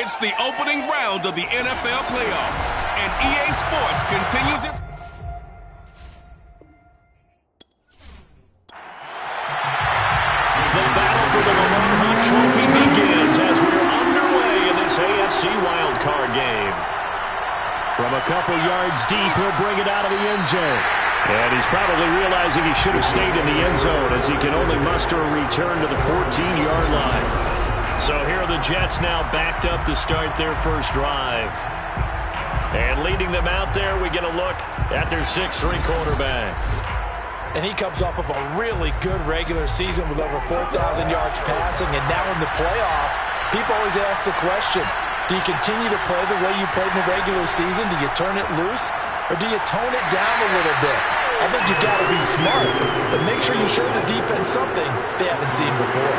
It's the opening round of the NFL playoffs, and EA Sports continues its... The battle for the Lamar Hunt Trophy begins as we're underway in this AFC wildcard game. From a couple yards deep, he'll bring it out of the end zone. And he's probably realizing he should have stayed in the end zone as he can only muster a return to the 14-yard line. So here are the Jets now backed up to start their first drive. And leading them out there, we get a look at their 6'3" quarterback. And he comes off of a really good regular season with over 4,000 yards passing. And now in the playoffs, people always ask the question, do you continue to play the way you played in the regular season? Do you turn it loose? Or do you tone it down a little bit? I think you've got to be smart, but make sure you show the defense something they haven't seen before.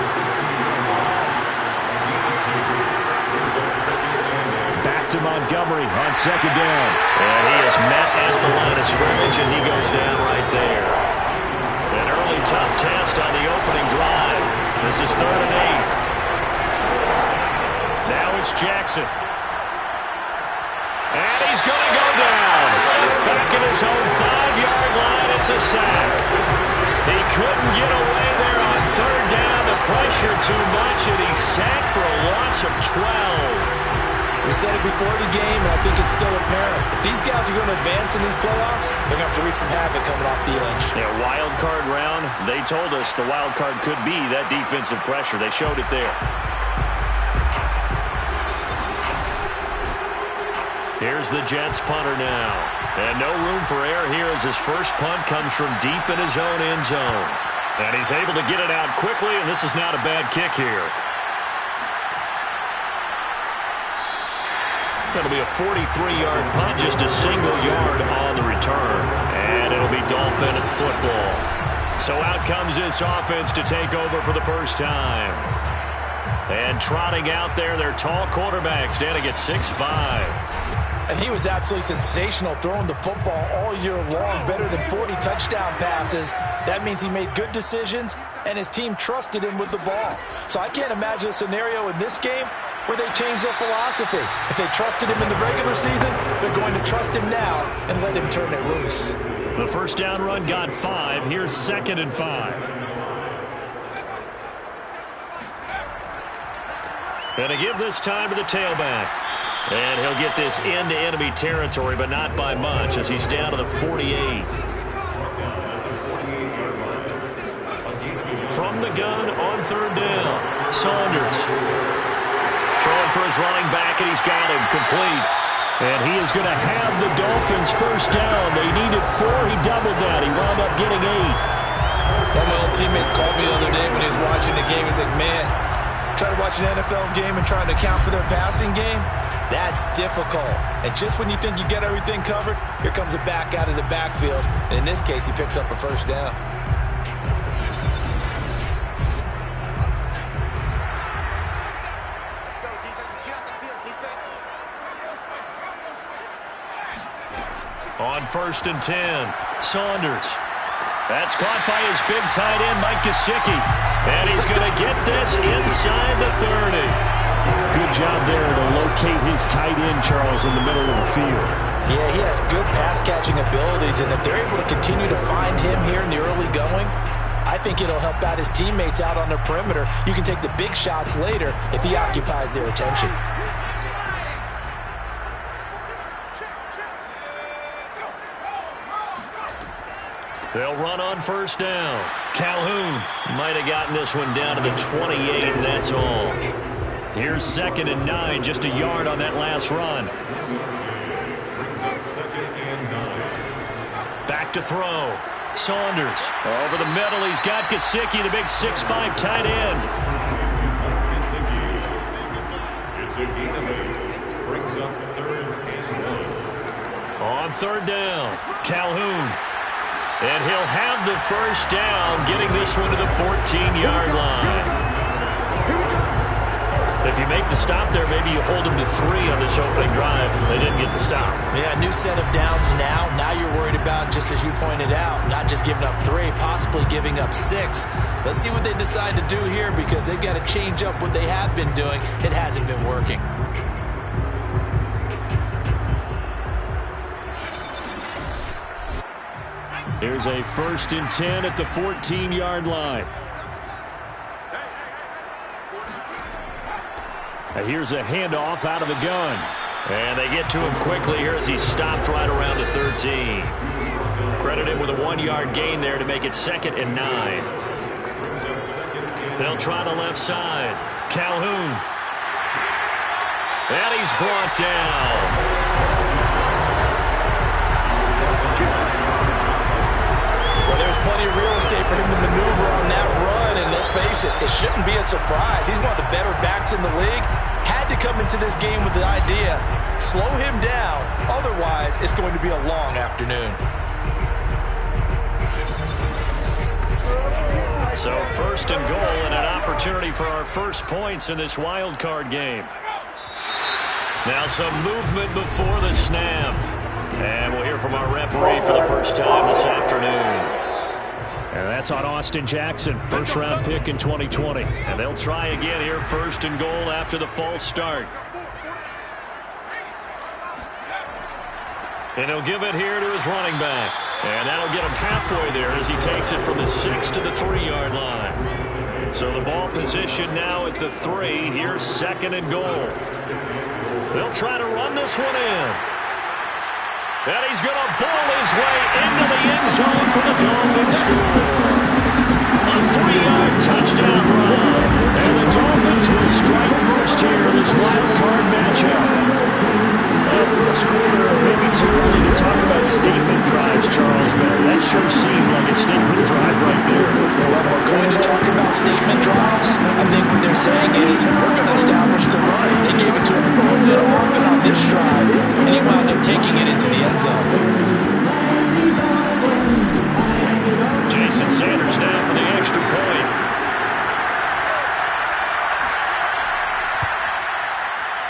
Back to Montgomery on second down. And he is met at the line of scrimmage, and he goes down right there. An early tough test on the opening drive. This is 3rd and 8. Now it's Jackson. And he's going to go down. Back in his own 5-yard line, it's a sack. He couldn't get away there on 3rd down. The pressure too much, and he's sacked for a loss of 12. We said it before the game, and I think it's still apparent. If these guys are going to advance in these playoffs, they're going to have to wreak some havoc coming off the edge. Yeah, wild card round, they told us the wild card could be that defensive pressure. They showed it there. Here's the Jets punter now. And no room for error here as his first punt comes from deep in his own end zone. And he's able to get it out quickly, and this is not a bad kick here. It'll be a 43-yard punt, just a single yard on the return. And it'll be Dolphin football. So out comes this offense to take over for the first time. And trotting out there, their tall quarterback standing at 6'5". And he was absolutely sensational throwing the football all year long, better than 40 touchdown passes. That means he made good decisions, and his team trusted him with the ball. So I can't imagine a scenario in this game where they change their philosophy. If they trusted him in the regular season, they're going to trust him now and let him turn it loose. The first down run got 5. Here's 2nd and 5. And to give this time to the tailback. And he'll get this into enemy territory, but not by much as he's down to the 48. From the gun on 3rd down, Saunders. Throwing for his running back, and he's got him complete. And he is going to have the Dolphins first down. They needed 4. He doubled that. He wound up getting 8. One of my old teammates called me the other day when he was watching the game. He's like, man, trying to watch an NFL game and trying to account for their passing game, that's difficult. And just when you think you get everything covered, here comes a back out of the backfield. And in this case, he picks up a first down. Let's go, defense. Let's get out the field, defense. On 1st and 10, Saunders. That's caught by his big tight end, Mike Gesicki. And he's going to get this inside the 30. Good job there to locate his tight end, Charles, in the middle of the field. Yeah, he has good pass-catching abilities, and if they're able to continue to find him here in the early going, I think it'll help out his teammates out on the perimeter. You can take the big shots later if he occupies their attention. They'll run on 1st down. Calhoun might have gotten this one down to the 28, and that's all. Here's 2nd and 9, just a yard on that last run. Back to throw. Saunders over the middle. He's got Gesicki, the big 6'5" tight end. On 3rd down, Calhoun. And he'll have the first down, getting this one to the 14-yard line. If you make the stop there, maybe you hold them to 3 on this opening drive. They didn't get the stop. Yeah, new set of downs now. Now you're worried about, just as you pointed out, not just giving up 3, possibly giving up 6. Let's see what they decide to do here because they've got to change up what they have been doing. It hasn't been working. Here's a 1st and 10 at the 14-yard line. Here's a handoff out of the gun. And they get to him quickly here as he stopped right around the 13. Credit him with a 1-yard gain there to make it 2nd and 9. They'll try the left side. Calhoun. And he's brought down. Well, there's plenty of real estate for him to maneuver on that run, and let's face it shouldn't be a surprise. He's one of the better backs in the league. Had to come into this game with the idea, slow him down, otherwise it's going to be a long afternoon. So 1st and goal and an opportunity for our first points in this wild card game. Now some movement before the snap. And we'll hear from our referee for the first time this afternoon. And that's on Austin Jackson, 1st-round pick in 2020. And they'll try again here, 1st and goal after the false start. And he'll give it here to his running back. And that'll get him halfway there as he takes it from the 6 to the 3-yard line. So the ball position now at the 3. Here's 2nd and goal. They'll try to run this one in. And he's going to bowl his way into the end zone for the Dolphins score. A 3-yard touchdown run. And the Dolphins will strike first here in this wild card matchup. First quarter, maybe too early to talk about statement drives, Charles, but that sure seemed like a statement drive right there. Well, if we're going to talk about statement drives, I think what they're saying is we're going to establish the run. They gave it to him a little often on this drive, and he wound up taking it into the end zone. Jason Sanders now for the extra point.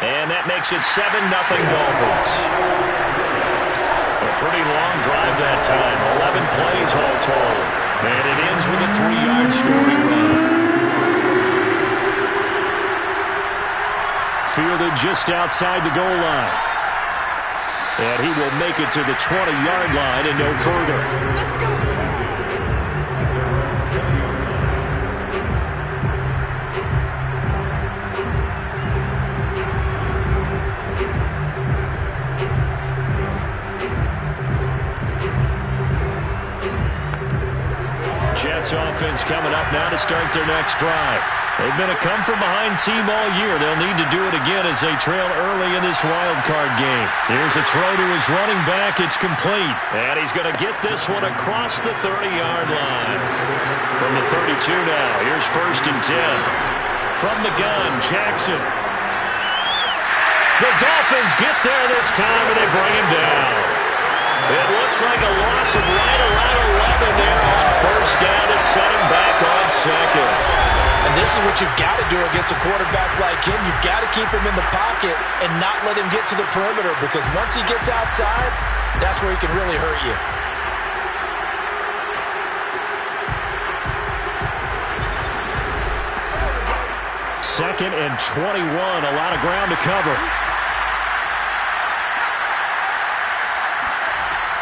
And that makes it 7-0 Dolphins. A pretty long drive that time. 11 plays all told. And it ends with a 3-yard scoring run. Fielded just outside the goal line. And he will make it to the 20-yard line and no further. Let's go. Jets offense coming up now to start their next drive. They've been a come-from-behind team all year. They'll need to do it again as they trail early in this wild card game. Here's a throw to his running back. It's complete. And he's going to get this one across the 30-yard line. From the 32 now, here's 1st and 10. From the gun, Jackson. The Dolphins get there this time, and they bring him down. It looks like a loss of right around 11 there on 1st down to set him back on 2nd. And this is what you've got to do against a quarterback like him. You've got to keep him in the pocket and not let him get to the perimeter, because once he gets outside, that's where he can really hurt you. Second and 21, a lot of ground to cover.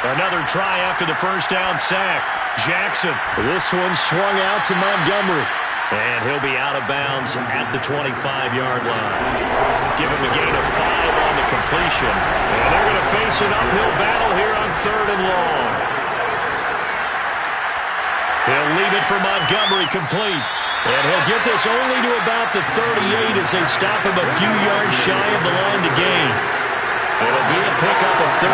Another try after the 1st down sack. Jackson. This one swung out to Montgomery. And he'll be out of bounds at the 25-yard line. Give him a gain of 5 on the completion. And they're going to face an uphill battle here on 3rd and long. He'll leave it for Montgomery complete. And he'll get this only to about the 38 as they stop him a few yards shy of the line to gain. It'll be a pickup of 13,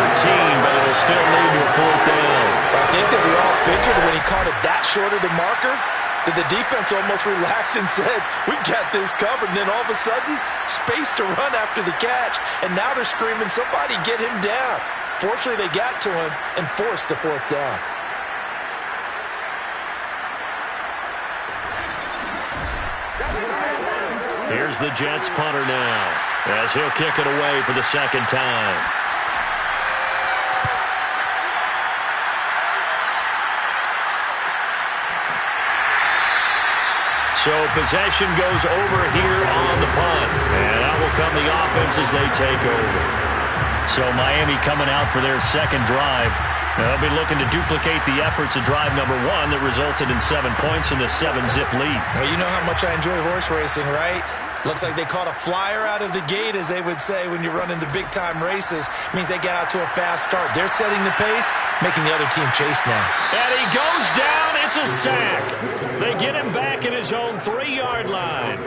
but it'll still lead to a 4th down. I think that we all figured when he caught it that short of the marker that the defense almost relaxed and said, we got this covered. And then all of a sudden, space to run after the catch. And now they're screaming, somebody get him down. Fortunately, they got to him and forced the 4th down. Here's the Jets punter now, as he'll kick it away for the 2nd time. So possession goes over here on the punt. And out will come the offense as they take over. So Miami coming out for their second drive. They'll be looking to duplicate the efforts of drive number 1 that resulted in 7 points in the 7-zip lead. Well, you know how much I enjoy horse racing, right? Looks like they caught a flyer out of the gate, as they would say when you're running the big-time races. Means they get out to a fast start. They're setting the pace, making the other team chase now. And he goes down. It's a sack. They get him back in his own 3-yard line.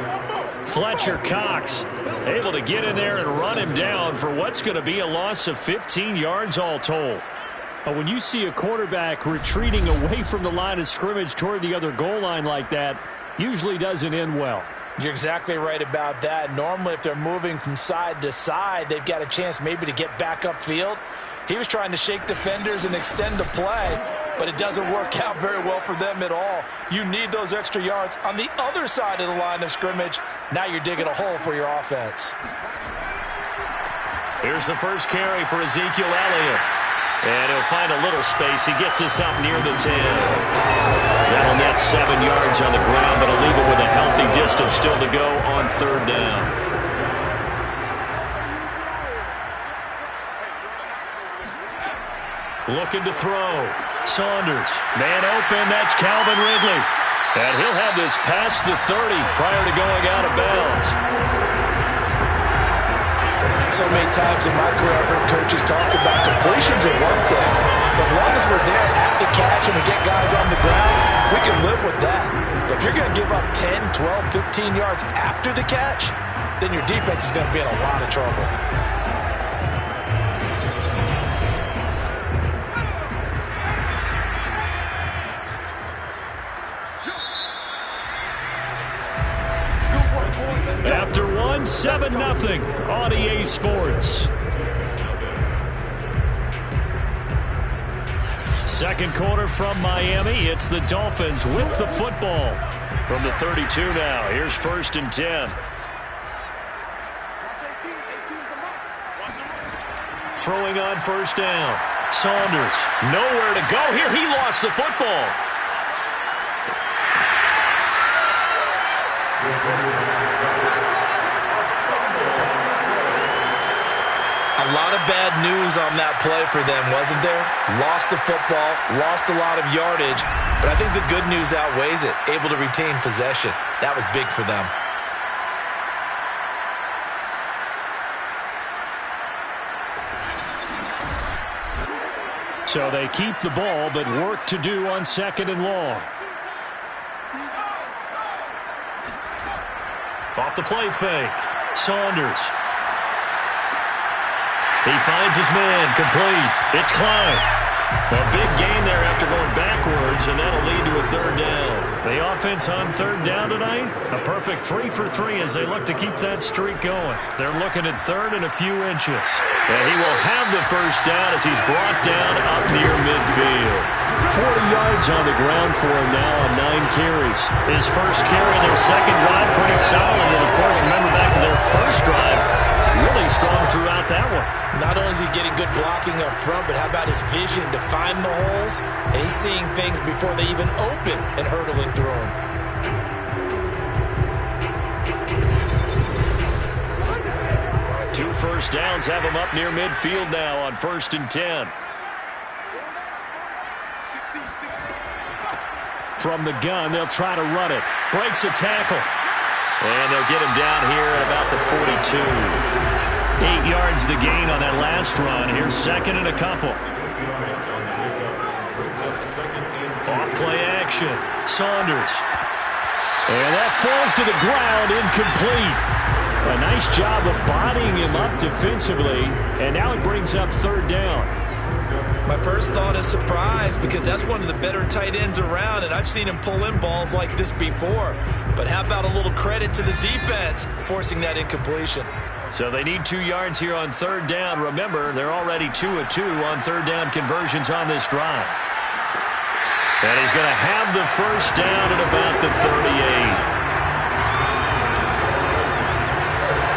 Fletcher Cox able to get in there and run him down for what's going to be a loss of 15 yards all told. When you see a quarterback retreating away from the line of scrimmage toward the other goal line like that, usually doesn't end well. You're exactly right about that. Normally, if they're moving from side to side, they've got a chance maybe to get back upfield. He was trying to shake defenders and extend the play, but it doesn't work out very well for them at all. You need those extra yards on the other side of the line of scrimmage. Now you're digging a hole for your offense. Here's the first carry for Ezekiel Elliott. And he'll find a little space. He gets us up near the 10. That'll net 7 yards on the ground, but he'll leave it with a healthy distance still to go on 3rd down. Looking to throw. Saunders. Man open. That's Calvin Ridley. And he'll have this past the 30 prior to going out of bounds. So many times in my career, I've heard coaches talk about completions are one thing. But as long as we're there at the catch and we get guys on the ground, we can live with that. But if you're going to give up 10, 12, 15 yards after the catch, then your defense is going to be in a lot of trouble. After 7-0 on EA Sports. Second quarter from Miami. It's the Dolphins with the football. From the 32 now. Here's 1st and 10. Throwing on 1st down. Saunders. Nowhere to go here. He lost the football. A lot of bad news on that play for them, wasn't there? Lost the football, lost a lot of yardage, but I think the good news outweighs it. Able to retain possession. That was big for them. So they keep the ball, but work to do on 2nd and long. Off the play fake. Saunders. He finds his man, complete. It's Klein. A big gain there after going backwards, and that'll lead to a 3rd down. The offense on 3rd down tonight, a perfect 3 for 3 as they look to keep that streak going. They're looking at 3rd and a few inches. And he will have the 1st down as he's brought down up near midfield. 40 yards on the ground for him now on 9 carries. His first carry, their second drive, pretty solid. And, of course, remember back to their first drive, really strong throughout that one. Not only is he getting good blocking up front, but how about his vision to find the holes? And he's seeing things before they even open and hurdling through them. Two first downs have him up near midfield now on 1st and 10. From the gun, they'll try to run it. Breaks a tackle. And they'll get him down here at about the 42. 8 yards the gain on that last run. Here's 2nd and a couple. Off play action. Saunders. And that falls to the ground, incomplete. A nice job of bodying him up defensively. And now it brings up 3rd down. My first thought is surprise, because that's one of the better tight ends around, and I've seen him pull in balls like this before. But how about a little credit to the defense forcing that incompletion? So they need 2 yards here on 3rd down. Remember, they're already 2 of 2 on 3rd down conversions on this drive. And he's going to have the 1st down at about the 38.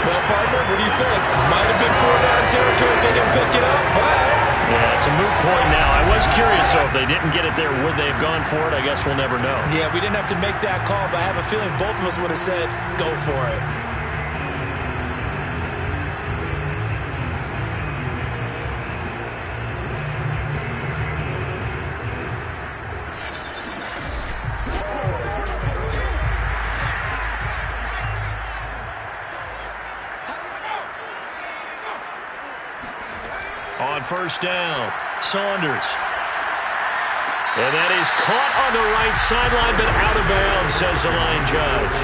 Well, partner, what do you think? Might have been 4-down territory if they didn't pick it up, but... Yeah, it's a moot point now. I was curious, so if they didn't get it there, would they have gone for it? I guess we'll never know. Yeah, we didn't have to make that call, but I have a feeling both of us would have said, go for it. on first down. Saunders. And that is caught on the right sideline, but out of bounds, says the line judge.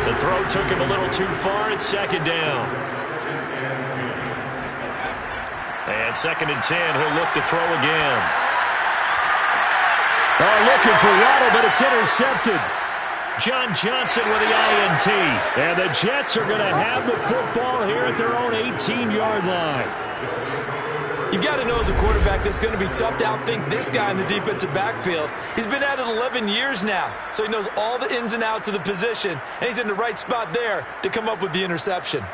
The throw took him a little too far. It's second down. And second and 10, he'll look to throw again. Looking for Waddle, but it's intercepted. John Johnson with the INT. And the Jets are going to have the football here at their own 18-yard line. You've got to know as a quarterback that's going to be tough to outthink this guy in the defensive backfield. He's been at it 11 years now, so he knows all the ins and outs of the position, and he's in the right spot there to come up with the interception.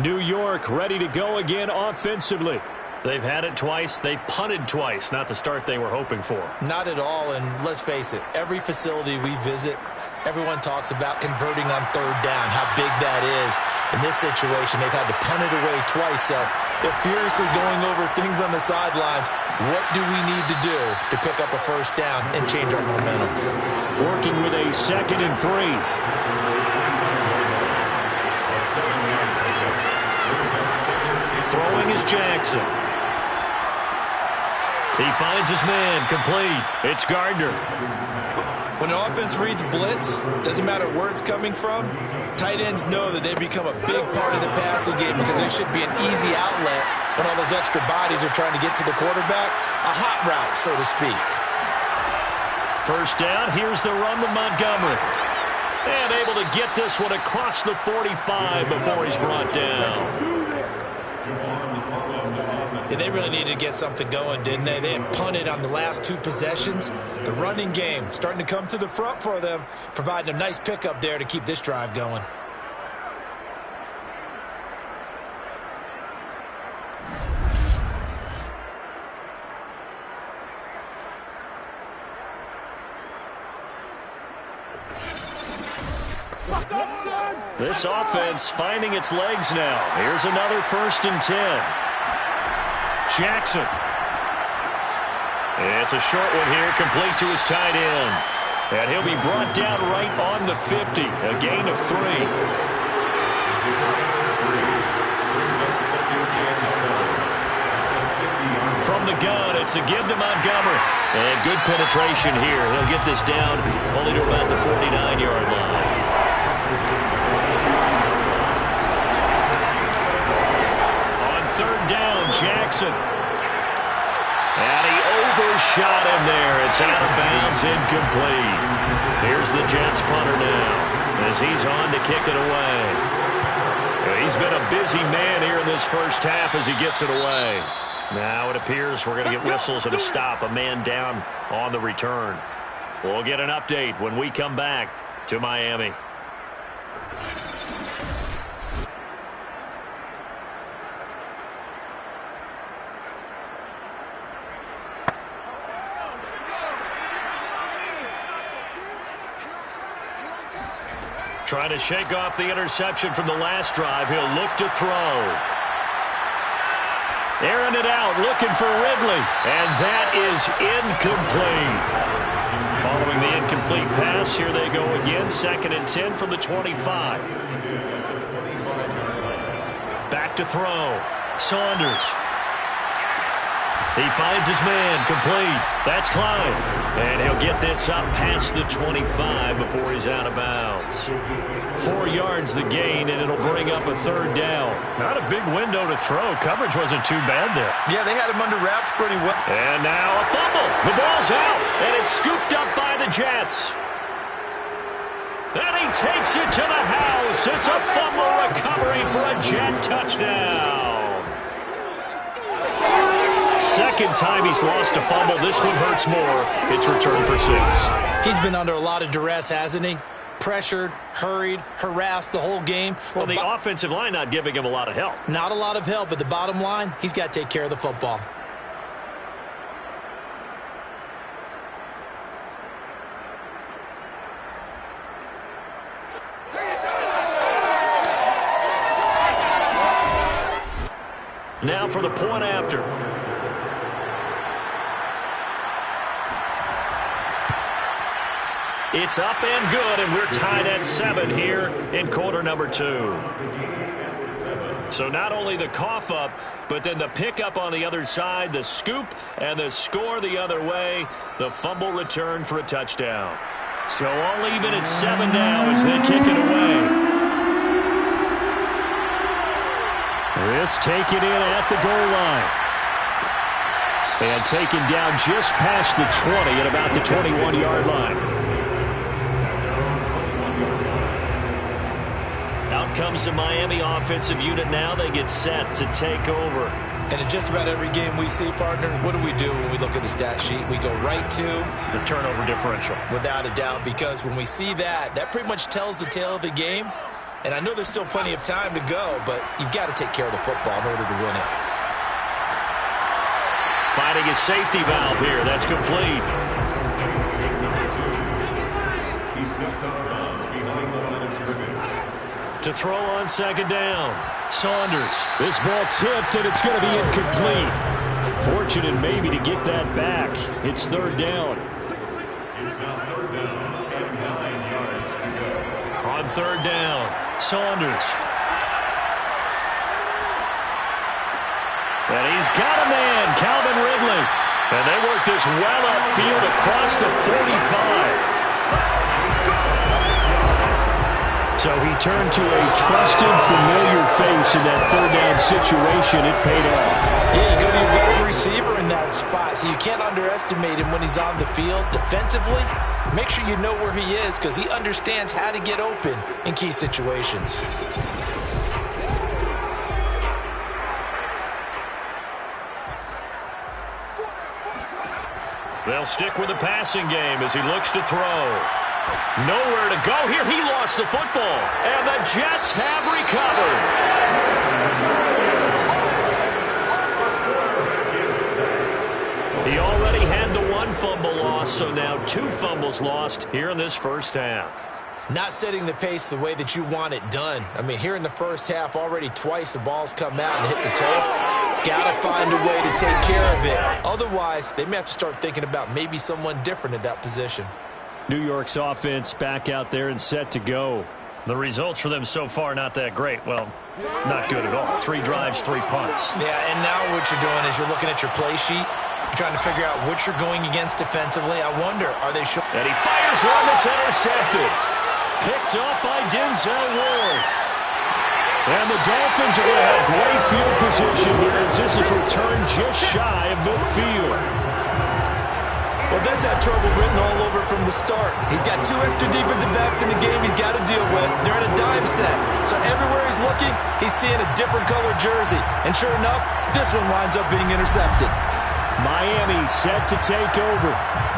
New York ready to go again offensively. They've had it twice. They've punted twice. Not the start they were hoping for. Not at all, and let's face it, every facility we visit, everyone talks about converting on third down, how big that is. In this situation, they've had to punt it away twice, so they're furiously going over things on the sidelines. What do we need to do to pick up a first down and change our momentum? Working with a 2nd and 3. Throwing is Jackson. He finds his man, complete. It's Gardner. When an offense reads blitz, doesn't matter where it's coming from, tight ends know that they become a big part of the passing game because there should be an easy outlet when all those extra bodies are trying to get to the quarterback. A hot route, so to speak. First down, here's the run with Montgomery. And able to get this one across the 45 before he's brought down. They really needed to get something going, didn't they? They had punted on the last 2 possessions. The running game starting to come to the front for them, providing a nice pickup there to keep this drive going. This offense finding its legs now. Here's another 1st and 10. Jackson. It's a short one here, complete to his tight end. And he'll be brought down right on the 50, a gain of 3. From the gun, it's a give to Montgomery. And good penetration here. He'll get this down only to about the 49-yard line. Third down, Jackson. And he overshot him there. It's out of bounds, incomplete. Here's the Jets punter now as he's on to kick it away. He's been a busy man here in this first half as he gets it away. Now it appears we're going to get whistles and a stop, a man down on the return. We'll get an update when we come back to Miami. Trying to shake off the interception from the last drive. He'll look to throw. Airing it out, looking for Ridley. And that is incomplete. Following the incomplete pass, here they go again. 2nd and 10 from the 25. Back to throw. Saunders. He finds his man, complete. That's Klein. And he'll get this up past the 25 before he's out of bounds. 4 yards the gain, and it'll bring up a third down. Not a big window to throw. Coverage wasn't too bad there. Yeah, they had him under wraps pretty well. And now a fumble. The ball's out, and it's scooped up by the Jets. And he takes it to the house. It's a fumble recovery for a Jet touchdown. Second time he's lost a fumble. This one hurts more. It's returned for 6. He's been under a lot of duress, hasn't he? Pressured, hurried, harassed the whole game. Well, the offensive line not giving him a lot of help. Not a lot of help, but the bottom line, he's got to take care of the football. Now for the point after. It's up and good, and we're tied at 7 here in quarter number 2. So not only the cough up, but then the pickup on the other side, the scoop, and the score the other way. The fumble return for a touchdown. So all even at 7 now as they kick it away. This taken in at the goal line. And taken down just past the 20 at about the 21-yard line. Out comes the Miami offensive unit now. They get set to take over. And in just about every game we see, partner, what do we do when we look at the stat sheet? We go right to the turnover differential. Without a doubt, because when we see that, that pretty much tells the tale of the game. And I know there's still plenty of time to go, but you've got to take care of the football in order to win it. Finding a safety valve here. That's complete. He steps out of bounds behind the line of scrimmage. To throw on second down. Saunders. This ball tipped, and it's going to be incomplete. Fortunate maybe to get that back. It's third down. It's now third down and 9 yards to go. On third down, Saunders. And he's got a man, Calvin Ridley. And they work this well upfield across the 45. So he turned to a trusted, familiar face in that third down situation. It paid off. Yeah, you go to your veteran receiver in that spot, so you can't underestimate him when he's on the field defensively. Make sure you know where he is because he understands how to get open in key situations. They'll stick with the passing game as he looks to throw. Nowhere to go here. He lost the football. And the Jets have recovered. He already had the 1 fumble loss, so now 2 fumbles lost here in this first half. Not setting the pace the way that you want it done. I mean, here in the first half, already twice the ball's come out and hit the turf. Got to find a way to take care of it. Otherwise, they may have to start thinking about maybe someone different at that position. New York's offense back out there and set to go. The results for them so far not that great. Well, not good at all. 3 drives, 3 punts. Yeah, and now what you're doing is you're looking at your play sheet. You're trying to figure out what you're going against defensively. I wonder, are they showing? And he fires one that's intercepted. Picked up by Denzel Ward. And the Dolphins are going to have great field position here as this is returned just shy of midfield. Well, this had trouble written all over from the start. He's got 2 extra defensive backs in the game he's got to deal with. They're in a dime set. So everywhere he's looking, he's seeing a different colored jersey. And sure enough, this one winds up being intercepted. Miami set to take over.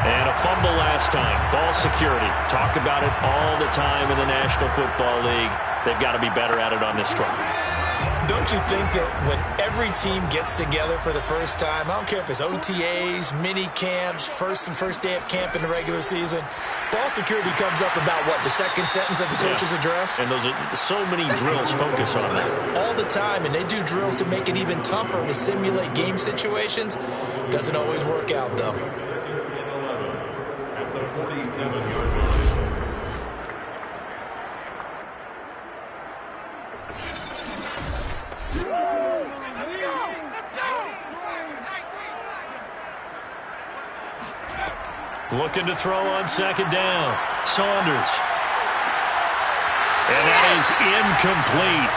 And a fumble last time. Ball security. Talk about it all the time in the National Football League. They've got to be better at it on this drive. Don't you think that when every team gets together for the first time, I don't care if it's OTAs, mini camps, first day of camp in the regular season, ball security comes up about what, the second sentence of the coach's address? And those are so many drills focus on that. All the time, and they do drills to make it even tougher to simulate game situations. Doesn't always work out, though. At the 47-yard line. Looking to throw on second down. Saunders. And that is incomplete.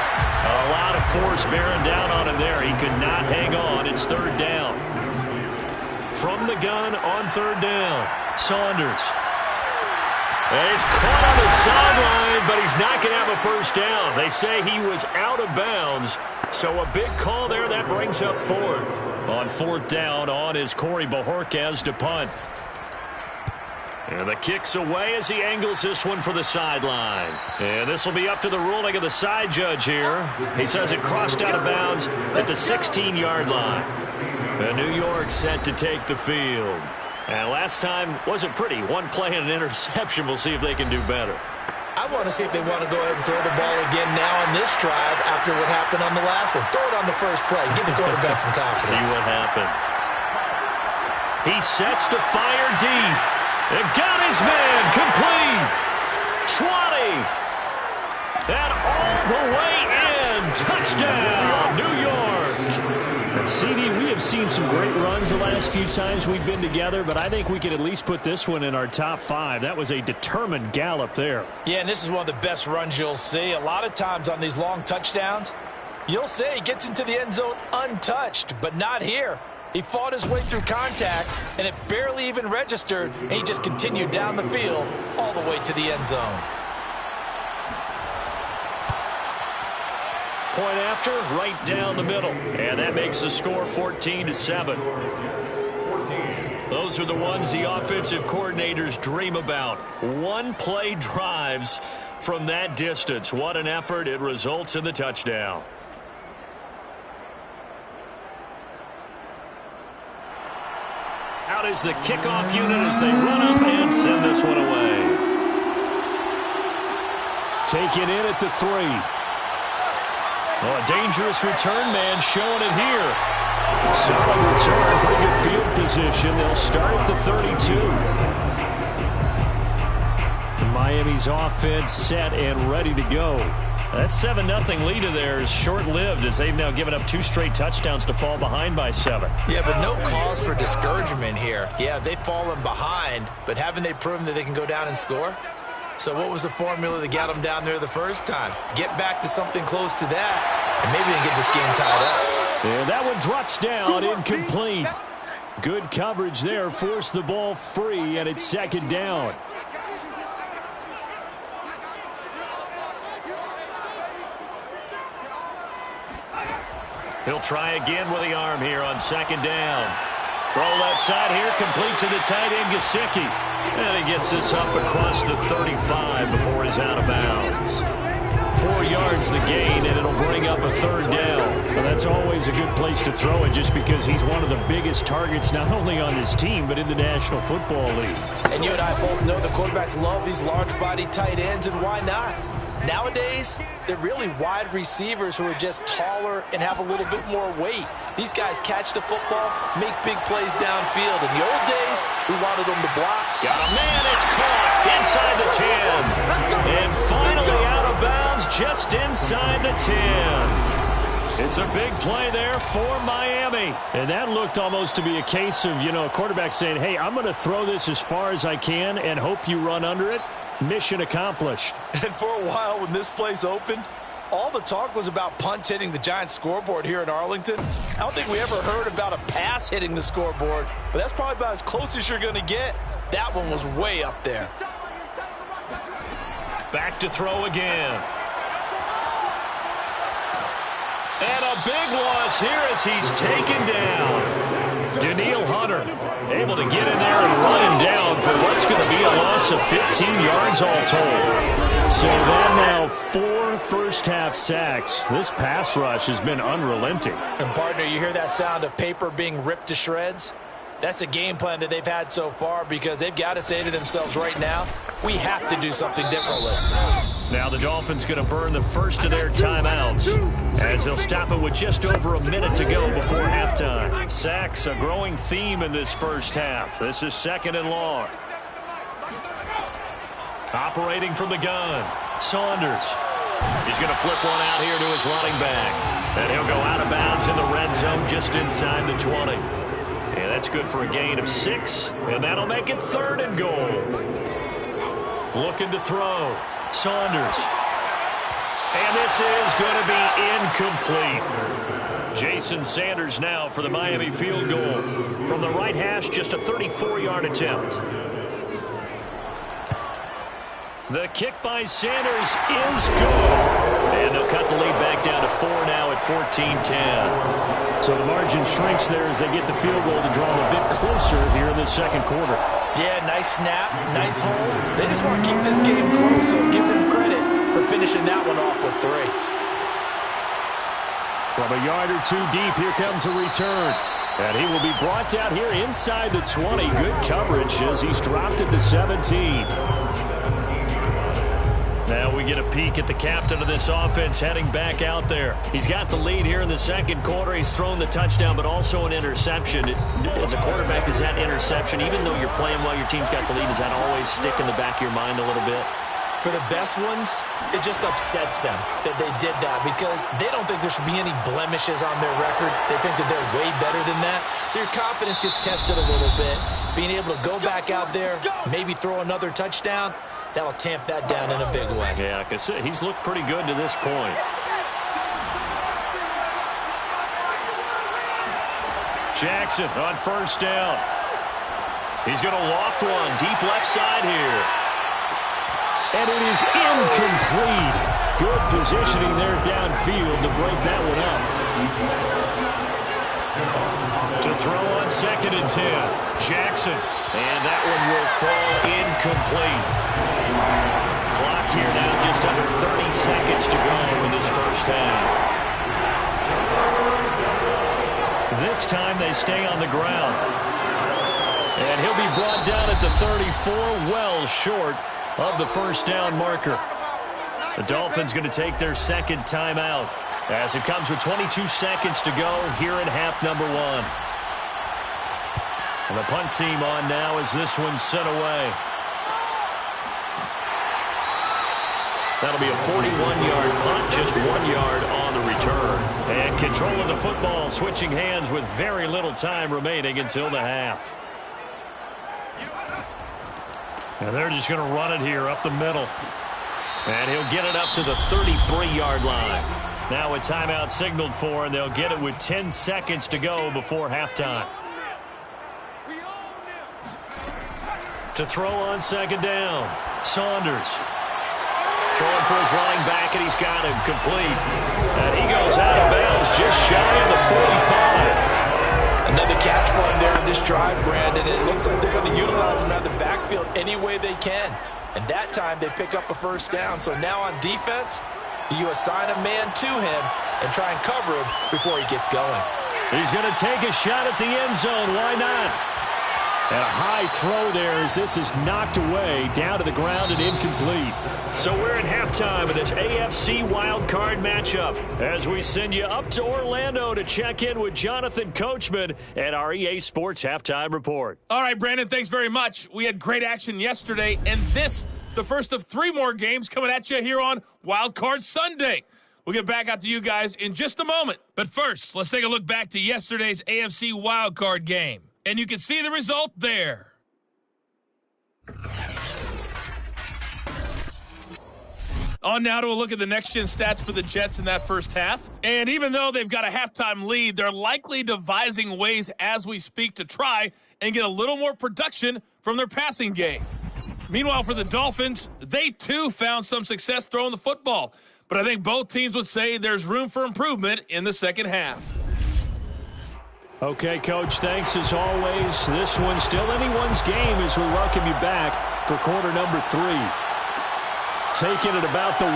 A lot of force bearing down on him there. He could not hang on. It's third down. From the gun on third down. Saunders. And he's caught on the sideline, but he's not going to have a first down. They say he was out of bounds. So a big call there. That brings up fourth. On fourth down on is Corey Bojorquez to punt. And the kick's away as he angles this one for the sideline. And this will be up to the ruling of the side judge here. He says it crossed out of bounds at the 16-yard line. And New York set to take the field. And last time wasn't pretty. 1 play and an interception. We'll see if they can do better. I want to see if they want to go ahead and throw the ball again now on this drive after what happened on the last one. Throw it on the first play. Give the quarterback some confidence. See what happens. He sets to fire deep. It got his man. Complete. 20. And all the way in. Touchdown, New York. And CD, we have seen some great runs the last few times we've been together, but I think we can at least put this one in our top 5. That was a determined gallop there. Yeah, and this is one of the best runs you'll see. A lot of times on these long touchdowns, you'll say he gets into the end zone untouched, but not here. He fought his way through contact, and it barely even registered, and he just continued down the field all the way to the end zone. Point after, right down the middle. And that makes the score 14-7. Those are the ones the offensive coordinators dream about. One-play drives from that distance. What an effort. It results in the touchdown. Out is the kickoff unit as they run up and send this one away. Taken in at the 3. Oh, a dangerous return man showing it here. Solid return, pretty good field position. They'll start at the 32. Miami's offense set and ready to go. That 7-0 lead of theirs short-lived as they've now given up 2 straight touchdowns to fall behind by 7. Yeah, but no cause for discouragement here. Yeah, they've fallen behind, but haven't they proven that they can go down and score? So what was the formula that got them down there the first time? Get back to something close to that, and maybe they can get this game tied up. And that one drops down, incomplete. Good coverage there, forced the ball free, and it's second down. He'll try again with the arm here on second down. Throw left side here, complete to the tight end, Gesicki. And he gets this up across the 35 before he's out of bounds. 4 yards the gain, and it'll bring up a third down. Well, that's always a good place to throw it just because he's one of the biggest targets not only on his team but in the National Football League. And you and I both know the quarterbacks love these large-body tight ends, and why not? Nowadays, they're really wide receivers who are just taller and have a little bit more weight. These guys catch the football, make big plays downfield. In the old days, we wanted them to block. Got a man, it's caught inside the 10. And finally out of bounds just inside the 10. It's a big play there for Miami. And that looked almost to be a case of, a quarterback saying, hey, I'm going to throw this as far as I can and hope you run under it. Mission accomplished. And for a while when this place opened, all the talk was about punts hitting the Giants scoreboard here in Arlington. I don't think we ever heard about a pass hitting the scoreboard, but that's probably about as close as you're going to get. That one was way up there. Back to throw again. And a big loss here as he's taken down. Danielle Hunter able to get in there and run him down for what's going to be a loss of 15 yards all told. So that now 4 first-half sacks. This pass rush has been unrelenting. And, partner, you hear that sound of paper being ripped to shreds? That's a game plan that they've had so far because they've got to say to themselves right now, we have to do something differently. Now the Dolphins going to burn the first of their timeouts as they'll stop it with just over a minute to go before halftime. Sacks, a growing theme in this first half. This is second and long. Operating from the gun, Saunders. He's going to flip one out here to his running back. And he'll go out of bounds in the red zone just inside the 20. And that's good for a gain of 6. And that'll make it third and goal. Looking to throw. Saunders. And this is going to be incomplete. Jason Sanders now for the Miami field goal. From the right hash, just a 34-yard attempt. The kick by Sanders is good. And they'll cut the lead back down to 4 now at 14-10. So the margin shrinks there as they get the field goal to draw them a bit closer here in the second quarter. Yeah, nice snap, nice hold. They just want to keep this game close, so give them credit for finishing that one off with 3. From a yard or 2 deep, here comes a return. And he will be brought down here inside the 20. Good coverage as he's dropped at the 17. Now we get a peek at the captain of this offense heading back out there. He's got the lead here in the second quarter. He's thrown the touchdown, but also an interception. As a quarterback, is that interception, even though you're playing well, your team's got the lead, does that always stick in the back of your mind a little bit? For the best ones, it just upsets them that they did that because they don't think there should be any blemishes on their record. They think that they're way better than that. So your confidence gets tested a little bit. Being able to go back out there, maybe throw another touchdown, that'll tamp that down in a big way. Yeah, because he's looked pretty good to this point. Jackson on first down. He's going to loft one deep left side here. And it is incomplete. Good positioning there downfield to break that one up. To throw on 2nd and 10. Jackson. And that one will fall incomplete. Clock here now just under 30 seconds to go in this first half. This time they stay on the ground. And he'll be brought down at the 34, well short of the first down marker. The Dolphins going to take their second timeout as it comes with 22 seconds to go here in half number 1. And the punt team on now as this one's sent away. That'll be a 41-yard punt, just 1 yard on the return. And control of the football, switching hands with very little time remaining until the half. And they're just going to run it here up the middle. And he'll get it up to the 33-yard line. Now a timeout signaled for, and they'll get it with 10 seconds to go before halftime. To throw on 2nd down, Saunders. Throwing for his running back, and he's got him complete. And he goes out of bounds just shy of the 45. Another catch for him there in this drive, Brandon. It looks like they're going to utilize him out of the backfield any way they can. And that time they pick up a first down. So now on defense, you assign a man to him and try and cover him before he gets going. He's going to take a shot at the end zone. Why not? And a high throw there as this is knocked away, down to the ground and incomplete. So we're at halftime of this AFC wildcard matchup as we send you up to Orlando to check in with Jonathan Coachman at our EA Sports Halftime Report. All right, Brandon, thanks very much. We had great action yesterday, and this, the first of 3 more games coming at you here on Wildcard Sunday. We'll get back out to you guys in just a moment. But first, let's take a look back to yesterday's AFC wildcard game. And you can see the result there. On now to a look at the next-gen stats for the Jets in that first half. And even though they've got a halftime lead, they're likely devising ways as we speak to try and get a little more production from their passing game. Meanwhile, for the Dolphins, they too found some success throwing the football. But I think both teams would say there's room for improvement in the second half. Okay, Coach, thanks as always. This one's still anyone's game as we welcome you back for quarter number 3. Taking it about the 1.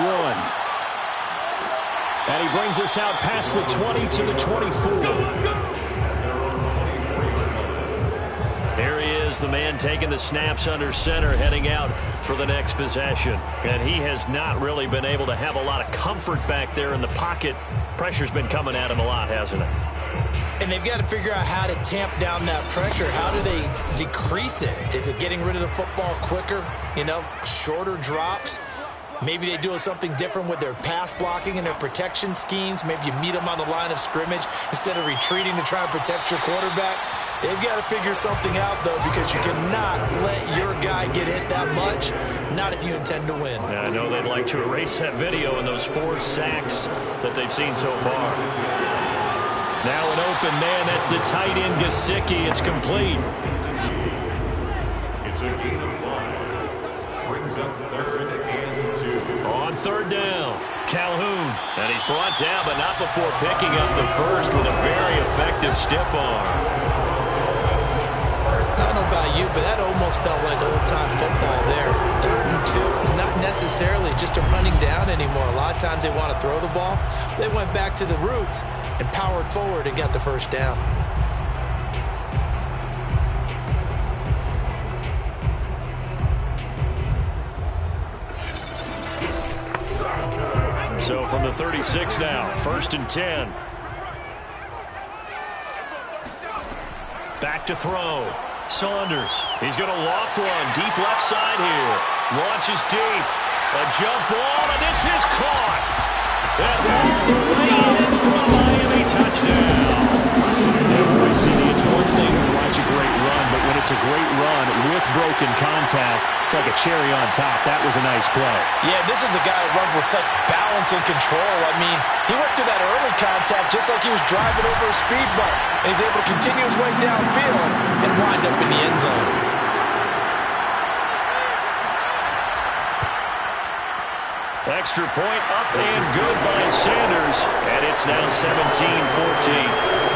And he brings us out past the 20 to the 24. There he is, the man taking the snaps under center, heading out for the next possession. And he has not really been able to have a lot of comfort back there in the pocket. Pressure's been coming at him a lot, hasn't it? And they've got to figure out how to tamp down that pressure. How do they decrease it? Is it getting rid of the football quicker? You know, shorter drops? Maybe they do something different with their pass blocking and their protection schemes. Maybe you meet them on the line of scrimmage instead of retreating to try and protect your quarterback. They've got to figure something out, though, because you cannot let your guy get hit that much, not if you intend to win. Yeah, I know they'd like to erase that video and those 4 sacks that they've seen so far. Now an open man, that's the tight end Gesicki. It's complete. It's a gain of 5. Brings up 3rd and 2. On 3rd down, Calhoun. And he's brought down, but not before picking up the first with a very effective stiff arm. I don't know about you, but that almost felt like old-time football there. 3rd and 2 is not necessarily just a running down anymore. A lot of times they want to throw the ball. They went back to the roots and powered forward and got the first down. So from the 36 now, 1st and 10. Back to throw. Saunders. He's going to loft one. Deep left side here. Launches deep. A jump ball, and this is caught. And all the way in for a Miami touchdown. It's one thing to watch a great run, but when it's a great run with broken contact, it's like a cherry on top. That was a nice play. Yeah, this is a guy who runs with such balance and control. I mean, he went through that early contact just like he was driving over a speed bump. And he's able to continue his way downfield and wind up in the end zone. Extra point up and good by Sanders. And it's now 17-14.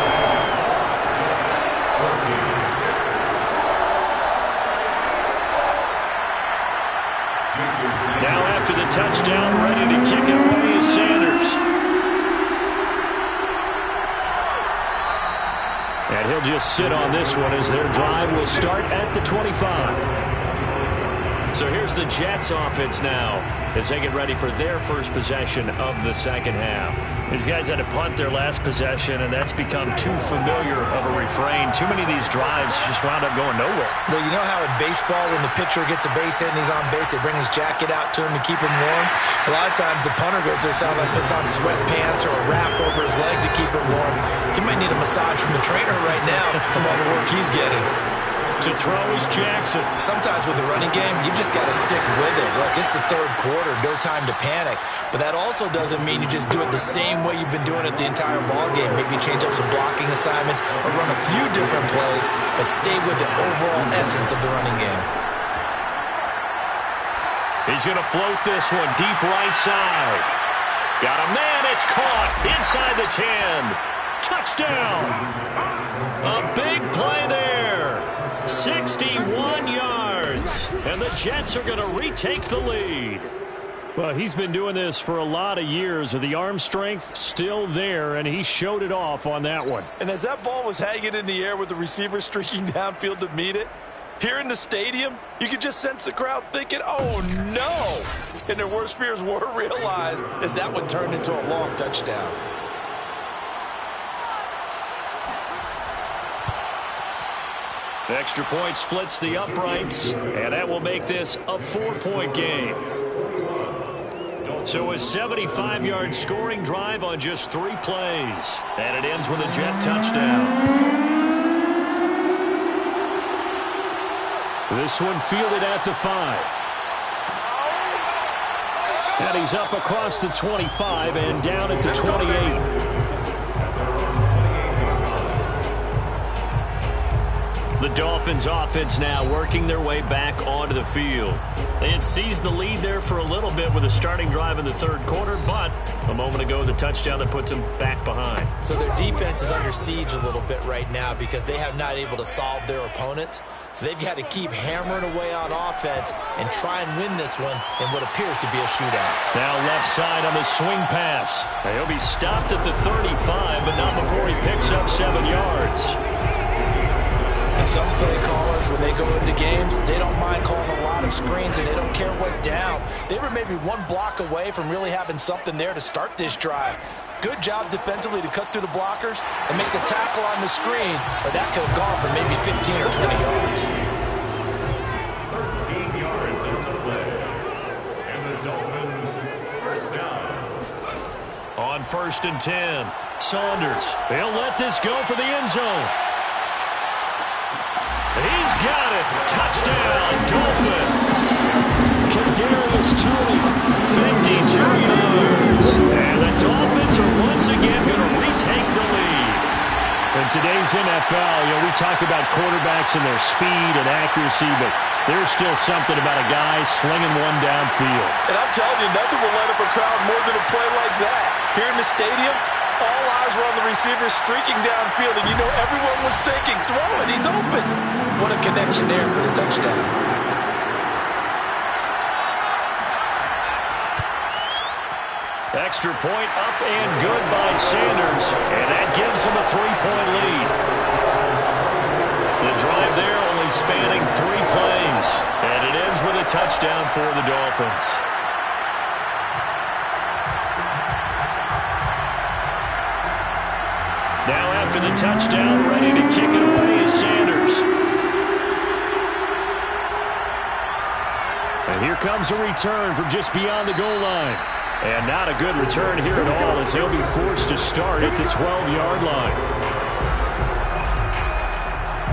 Now after the touchdown, ready to kick it away is Sanders. And he'll just sit on this one as their drive will start at the 25. So here's the Jets offense now as they get ready for their first possession of the second half. These guys had to punt their last possession, and that's become too familiar of a refrain. Too many of these drives just wound up going nowhere. Well, you know how in baseball when the pitcher gets a base hit and he's on base, they bring his jacket out to him to keep him warm? A lot of times the punter goes to the sideline, puts on sweatpants or a wrap over his leg to keep it warm. He might need a massage from the trainer right now from all the work he's getting. To throw is Jackson. Sometimes with the running game, you've just got to stick with it. Look, it's the third quarter, no time to panic. But that also doesn't mean you just do it the same way you've been doing it the entire ball game. Maybe change up some blocking assignments or run a few different plays, but stay with the overall essence of the running game. He's going to float this one deep right side. Got a man, it's caught inside the 10. Touchdown. A big play there. 61 yards, and the Jets are going to retake the lead. Well, he's been doing this for a lot of years, with the arm strength still there, and he showed it off on that one. And as that ball was hanging in the air with the receiver streaking downfield to meet it, here in the stadium, you could just sense the crowd thinking, oh, no. And their worst fears were realized as that one turned into a long touchdown. Extra point splits the uprights, and that will make this a 4-point game. So a 75-yard scoring drive on just 3 plays, and it ends with a Jet touchdown. This one fielded at the 5. And he's up across the 25 and down at the 28. The Dolphins offense now working their way back onto the field. They had seized the lead there for a little bit with a starting drive in the third quarter, but a moment ago the touchdown that puts them back behind. So their defense is under siege a little bit right now because they have not able to solve their opponents. So they've got to keep hammering away on offense and try and win this one in what appears to be a shootout. Now left side on the swing pass. He'll be stopped at the 35, but not before he picks up 7 yards. And some play callers, when they go into games, they don't mind calling a lot of screens, and they don't care what down. They were maybe one block away from really having something there to start this drive. Good job defensively to cut through the blockers and make the tackle on the screen, or that could have gone for maybe 15 or 20 yards. 13 yards on the play. And the Dolphins first down. On 1st and 10, Saunders. He'll let this go for the end zone. He's got it. Touchdown, Dolphins. Kadarius Toney, 52 yards. And the Dolphins are once again going to retake the lead. In today's NFL, we talk about quarterbacks and their speed and accuracy, but there's still something about a guy slinging one downfield. And I'm telling you, nothing will light up a crowd more than a play like that. Here in the stadium, all eyes were on the receiver streaking downfield, and you know everyone was thinking, throw it, he's open. What a connection there for the touchdown. Extra point up and good by Sanders, and that gives him a 3-point lead. The drive there only spanning 3 plays, and it ends with a touchdown for the Dolphins. after the touchdown. Ready to kick it away is Sanders. And here comes a return from just beyond the goal line. And not a good return here at all, as he'll be forced to start at the 12-yard line.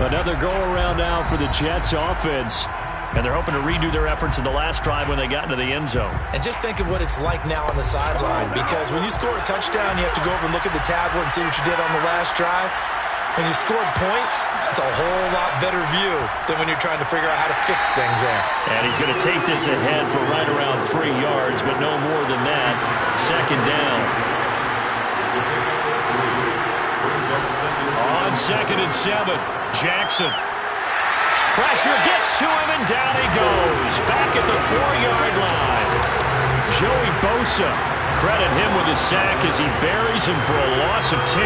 Another go-around now for the Jets offense. And they're hoping to redo their efforts in the last drive when they got into the end zone. And just think of what it's like now on the sideline, because when you score a touchdown, you have to go over and look at the tablet and see what you did on the last drive. When you scored points, it's a whole lot better view than when you're trying to figure out how to fix things there. And he's going to take this ahead for right around 3 yards, but no more than that. Second down. On 2nd and 7, Jackson. Pressure gets to him, and down he goes. Back at the 4-yard line. Joey Bosa, credit him with a sack as he buries him for a loss of 10.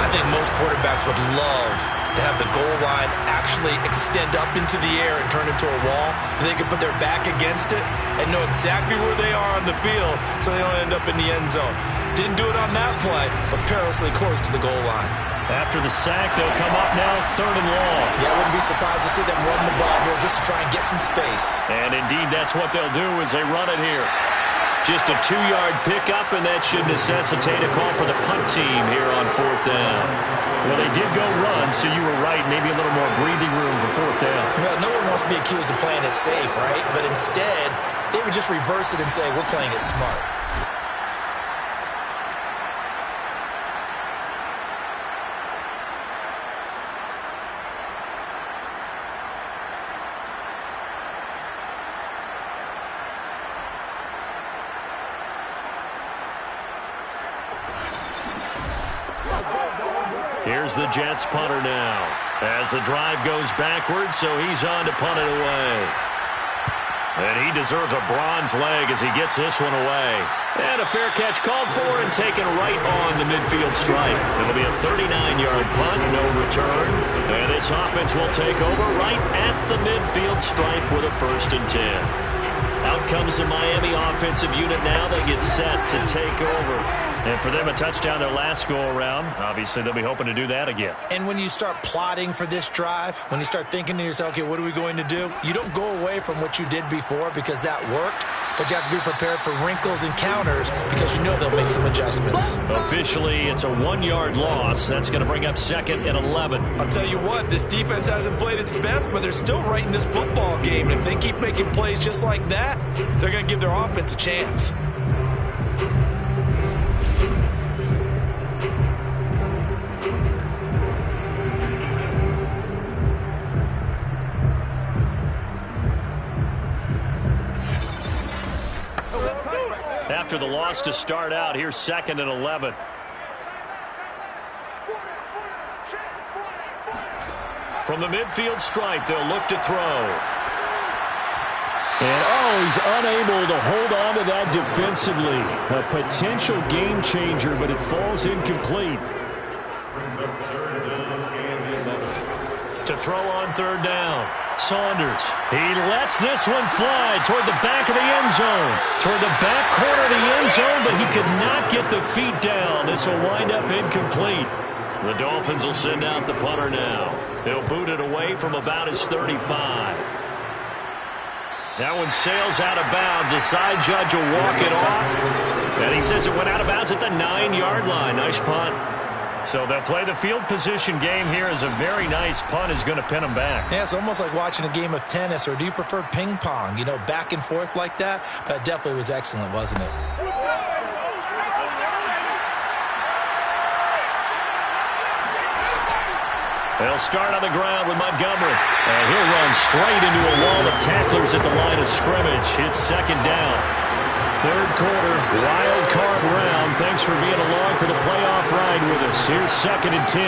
I think most quarterbacks would love to have the goal line actually extend up into the air and turn into a wall. And they can put their back against it and know exactly where they are on the field so they don't end up in the end zone. Didn't do it on that play, but perilously close to the goal line. After the sack, they'll come up now 3rd and long. Yeah, I wouldn't be surprised to see them run the ball here just to try and get some space. And indeed, that's what they'll do as they run it here. Just a 2-yard pickup, and that should necessitate a call for the punt team here on 4th down. Well, they did go run, so you were right. Maybe a little more breathing room for 4th down. Well, no one wants to be accused of playing it safe, right? But instead, they would just reverse it and say, we're playing it smart. Here's the Jets punter now. As the drive goes backwards, so he's on to punt it away. And he deserves a bronze leg as he gets this one away. And a fair catch called for and taken right on the midfield stripe. It'll be a 39-yard punt, no return. And this offense will take over right at the midfield stripe with a 1st and 10. Out comes the Miami offensive unit now. They get set to take over. And for them, a touchdown their last go-around. Obviously, they'll be hoping to do that again. And when you start plotting for this drive, when you start thinking to yourself, okay, what are we going to do? You don't go away from what you did before because that worked, but you have to be prepared for wrinkles and counters because you know they'll make some adjustments. Officially, it's a 1-yard loss. That's going to bring up 2nd and 11. I'll tell you what, this defense hasn't played its best, but they're still right in this football game. And if they keep making plays just like that, they're going to give their offense a chance. After the loss to start out, here's 2nd and 11. From the midfield stripe, they'll look to throw. And, he's unable to hold on to that defensively. A potential game changer, but it falls incomplete. To throw on 3rd down. Saunders. He lets this one fly toward the back of the end zone. Toward the back corner of the end zone, but he could not get the feet down. This will wind up incomplete. The Dolphins will send out the punter now. He'll boot it away from about his 35. That one sails out of bounds. The side judge will walk it off. And he says it went out of bounds at the 9-yard line. Nice punt. So they'll play the field position game here as a very nice punt is going to pin them back. Yeah, it's almost like watching a game of tennis, or do you prefer ping pong? You know, back and forth like that? That definitely was excellent, wasn't it? They'll start on the ground with Montgomery. And he'll run straight into a wall of tacklers at the line of scrimmage. It's 2nd down. 3rd quarter, wild card round. Thanks for being along for the playoff ride with us. Here's 2nd and 10.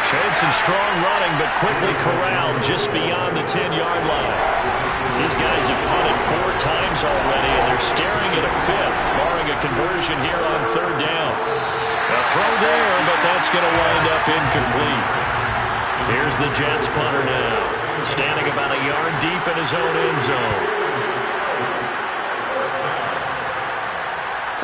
Showed some strong running, but quickly corralled just beyond the 10-yard line. These guys have punted 4 times already, and they're staring at a 5th, barring a conversion here on 3rd down. A throw there, but that's going to wind up incomplete. Here's the Jets punter now, standing about a yard deep in his own end zone.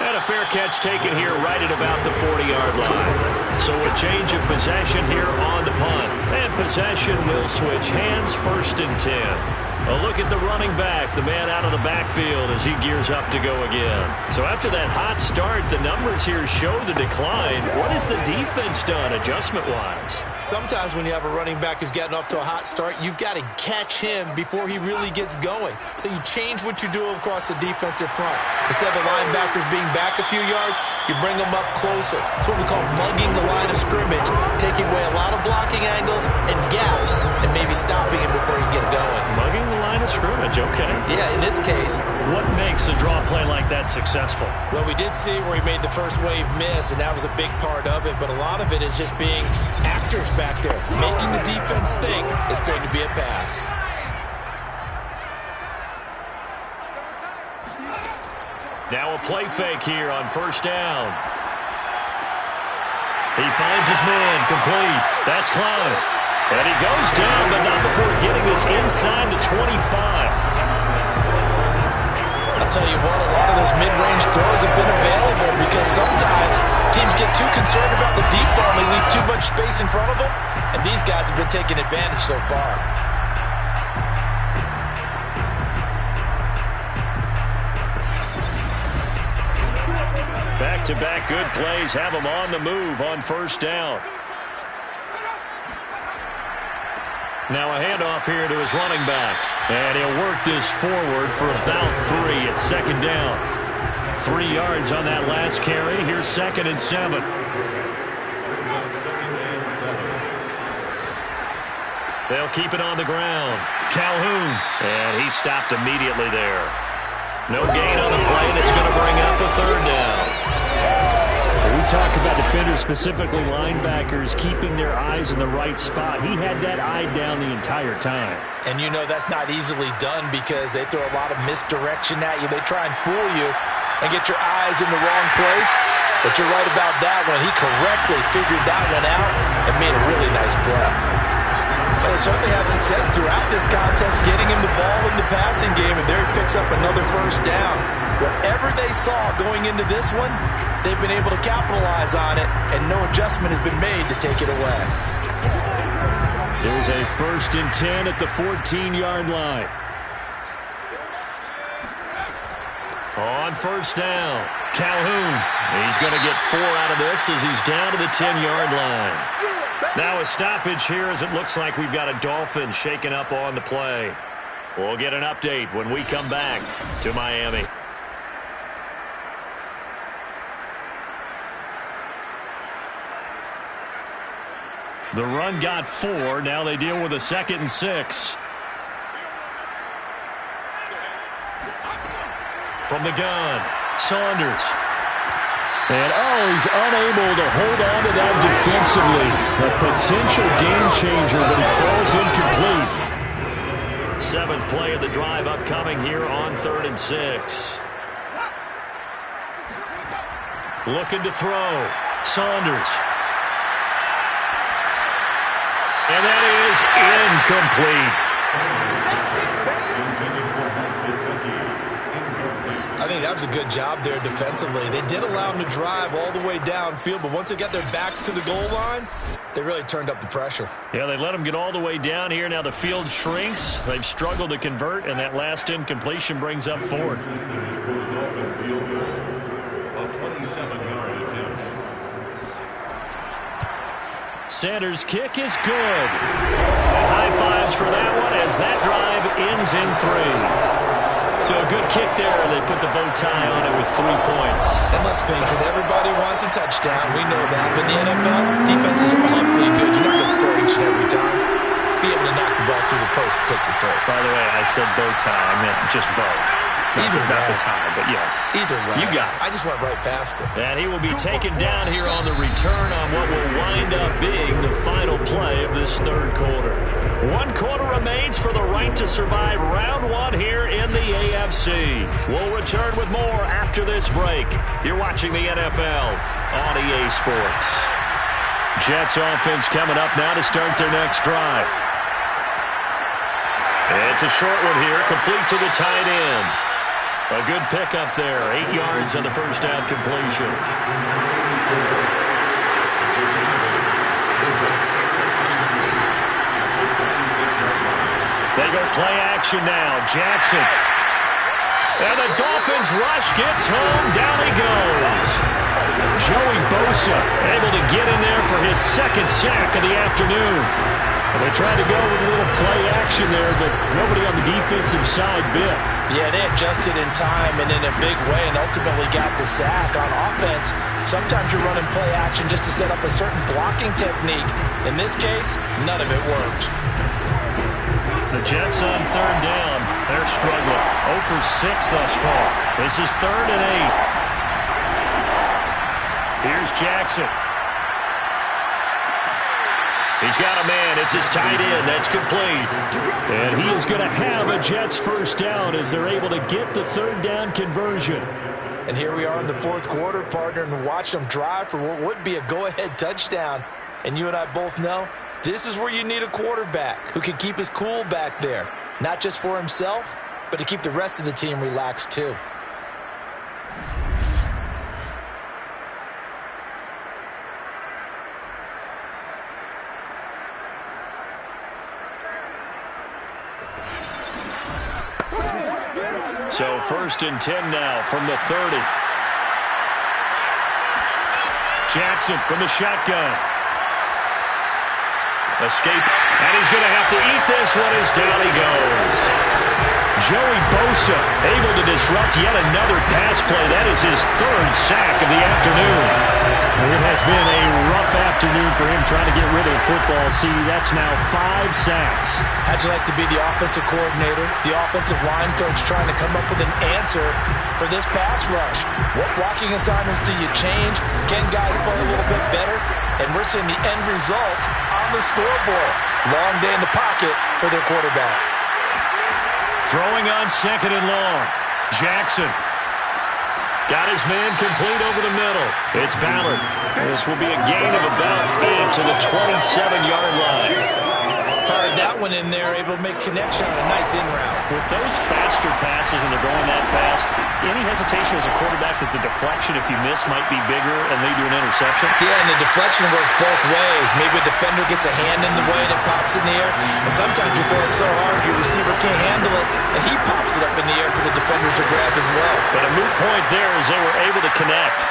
And a fair catch taken here right at about the 40-yard line. So a change of possession here on the punt. And possession will switch hands, 1st and 10. A look at the running back, the man out of the backfield as he gears up to go again. So after that hot start, the numbers here show the decline. What has the defense done adjustment-wise? Sometimes when you have a running back who's gotten off to a hot start, you've got to catch him before he really gets going. So you change what you're doing across the defensive front. Instead of the linebackers being back a few yards, you bring them up closer. It's what we call mugging the line of scrimmage, taking away a lot of blocking angles and gaps and maybe stopping him before he gets going. Mugging the line of scrimmage, okay. Yeah, in this case. What makes a draw play like that successful? Well, we did see where he made the first wave miss, and that was a big part of it, but a lot of it is just being actors back there, making the defense think it's going to be a pass. Now a play fake here on 1st down. He finds his man, complete. That's Klein. And he goes down, but not before getting this inside the 25. I'll tell you what, a lot of those mid-range throws have been available because sometimes teams get too concerned about the deep ball and they leave too much space in front of them, and these guys have been taking advantage so far. Back-to-back good plays have him on the move on 1st down. Now a handoff here to his running back. And he'll work this forward for about 3 at 2nd down. 3 yards on that last carry. Here's 2nd and 7. They'll keep it on the ground. Calhoun. And he stopped immediately there. No gain on the play, and it's going to bring up a 3rd down. We talk about defenders, specifically linebackers, keeping their eyes in the right spot. He had that eye down the entire time. And you know that's not easily done because they throw a lot of misdirection at you. They try and fool you and get your eyes in the wrong place. But you're right about that one. He correctly figured that one out and made a really nice play. Well, they certainly had success throughout this contest, getting him the ball in the passing game, and there he picks up another 1st down. Whatever they saw going into this one, they've been able to capitalize on it, and no adjustment has been made to take it away. There's a 1st and 10 at the 14-yard line. On 1st down, Calhoun. He's going to get 4 out of this as he's down to the 10-yard line. Now a stoppage here as it looks like we've got a Dolphin shaken up on the play. We'll get an update when we come back to Miami. The run got 4. Now they deal with a 2nd and 6. From the gun, Saunders. And, he's unable to hold on to that defensively. A potential game changer, but he falls incomplete. 7th play of the drive upcoming here on 3rd and 6. Looking to throw. Saunders. And that is incomplete. I think that was a good job there defensively. They did allow him to drive all the way downfield, but once they got their backs to the goal line, they really turned up the pressure. Yeah, they let him get all the way down here. Now the field shrinks. They've struggled to convert, and that last incompletion brings up 4th. A 27-yard attempt. Sanders' kick is good. High fives for that one as that drive ends in 3. So a good kick there. They put the bow tie on it with 3 points. And let's face it, everybody wants a touchdown. We know that. But in the NFL, defenses are awfully good. You're not going to score each and every time. Be able to knock the ball through the post and take the throw. By the way, I said bow tie. I meant just bow. Not the tie, but yeah. Either way. You got it. I just went right past it. And he will be taken down here on the return on what will wind up being the final play of this 3rd quarter. 1 quarter remains for the right to survive round 1 here in the AFC. We'll return with more after this break. You're watching the NFL on EA Sports. Jets offense coming up now to start their next drive. It's a short one here, complete to the tight end. A good pickup there. 8 yards on the first down completion. They go play action now. Jackson. And the Dolphins rush gets home. Down he goes. Joey Bosa able to get in there for his second sack of the afternoon. And they tried to go with a little play action there, but nobody on the defensive side bit. Yeah, they adjusted in time and in a big way and ultimately got the sack. On offense, sometimes you're running play action just to set up a certain blocking technique. In this case, none of it worked. The Jets on third down. They're struggling. 0 for 6 thus far. This is 3rd and 8. Here's Jackson. He's got a man. It's his tight end. That's complete. And he is going to have a Jets first down as they're able to get the third down conversion. And here we are in the fourth quarter, partner, and watch them drive for what would be a go-ahead touchdown. And you and I both know this is where you need a quarterback who can keep his cool back there. Not just for himself, but to keep the rest of the team relaxed too. So 1st and 10 now from the 30. Jackson from the shotgun. Escape, and he's going to have to eat this one as down he goes. Joey Bosa able to disrupt yet another pass play. That is his 3rd sack of the afternoon. It has been a rough afternoon for him trying to get rid of the football. See, that's now 5 sacks. How'd you like to be the offensive coordinator, the offensive line coach trying to come up with an answer for this pass rush? What blocking assignments do you change? Can guys play a little bit better? And we're seeing the end result on the scoreboard. Long day in the pocket for their quarterback. Throwing on 2nd and long. Jackson. Got his man complete over the middle. It's Ballard. This will be a gain of about 8 to the 27-yard line. Fired that one in there, able to make connection on a nice in route. With those faster passes and they're going that fast, any hesitation as a quarterback that the deflection, if you miss, might be bigger and lead to an interception? Yeah, and the deflection works both ways. Maybe a defender gets a hand in the way and it pops in the air. And sometimes you throw it so hard your receiver can't handle it, and he pops it up in the air for the defenders to grab as well. But a moot point there as they were able to connect.